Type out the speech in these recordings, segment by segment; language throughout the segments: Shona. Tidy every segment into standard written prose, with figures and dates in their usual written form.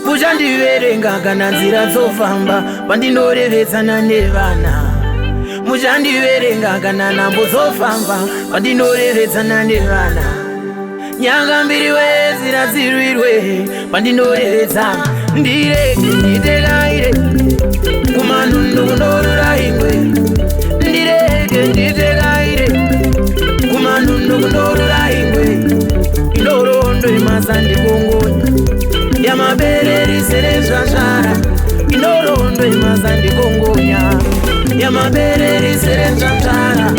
Muchandiverenga kana nzira dzofamba pandinorevedzana nevana. Muchandiverenga kana nambo dzofamba pandinorevedzana nevana. Nyanga mbiri wezira dzirwirwe pandinorevedzana. Ndirege nditegaire kumanundu kundorura ingwe. Ndirege nditegaire kumanundu kundorura ingwe. Indorondo imazandikongonya yamabereri serezvazvara. Indorondo imazandikongonya yamabereri serezvazvara.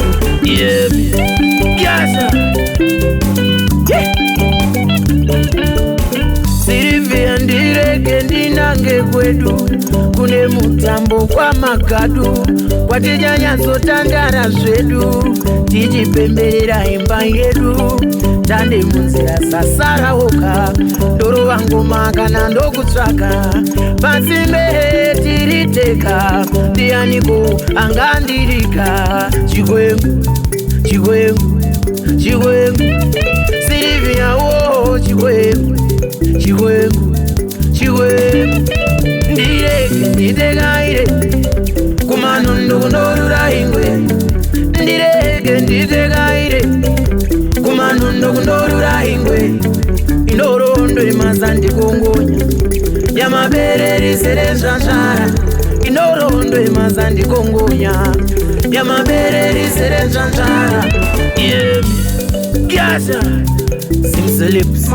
Kyasa Silvia ndirege ndinange kwedu kune mutambo kwa magadu kwatichanyazotandara zvedu tichipemberera imba yedu. Tande munzira sasara woka ndorova ngoma kana ndokutsvaka pansimbe tiriteka. Ndianiko angandirika chikwengu chikwengu chikwengu Silvia wo chikwengu chikwengu chikwengu. Ndirege nditegaire kumanundu kundorura ingwe. Ndirege nditegaire kumanundu kundorura ingwe. Indorondo imazandikongonya yamabereri serezvazvara. Indorondo imazandikongonya yamabereri serezvazvara. Kyasa Simslips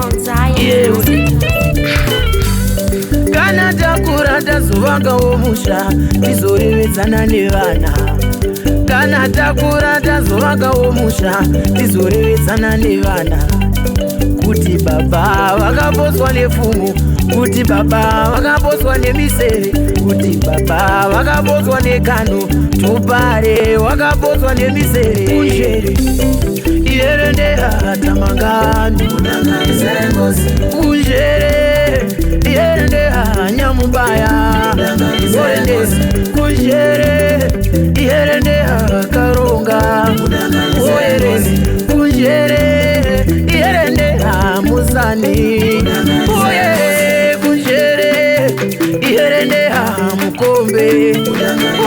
kana takura tazovakawo musha tizorevedzana nevana. Kana takura tazovakawo musha tizorevedzana nevana. Kuti baba vakaposwa nepfumo, kuti baba vakaposwa nemiseve, kuti baba vakaposwa nekano tupare vakaposwa nemiseve. Kunjere ierendera tamangani kunjere ierendera nyamubaya orendesi kunjere ierendera karonga oeresi kunjere ierendera musani oye kunjere ierendera mukombe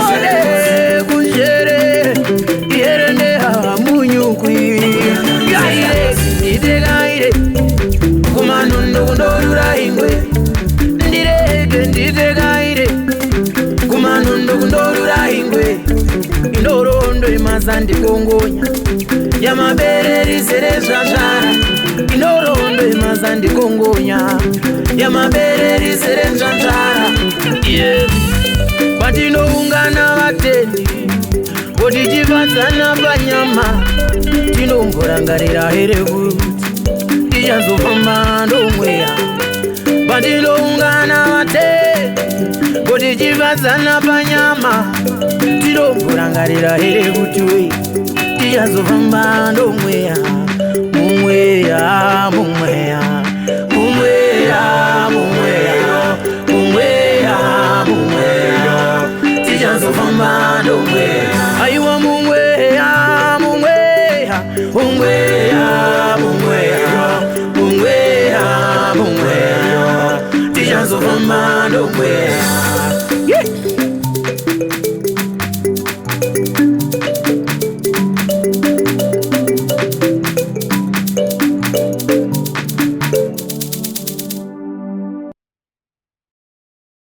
ode kunjere ierendera munyukwi. Nditegaire kumanundu kundorura ingwe. Ndirege nditegaire kumanundu kundorura ingwe. Indorondo imazandikongonya yamabereri serezvazvara. Indorondo imazandikongonya yamabereri serezvazvara. Patinoungana vatendi votichivadzana panyama tinomborangarira here kuti tichazofamba ndomweya. Patinoungana vatendi votichivadzana panyama tinomborangarira here kuti tichazofamba ndomweya. Mumweya mumweya mumweya mumweya mumweya mumweya tichazofamba ndomweya. Aiwa mumweya mumweya mumweya mumweya mumweya mumweya tichazofamba ndomweya.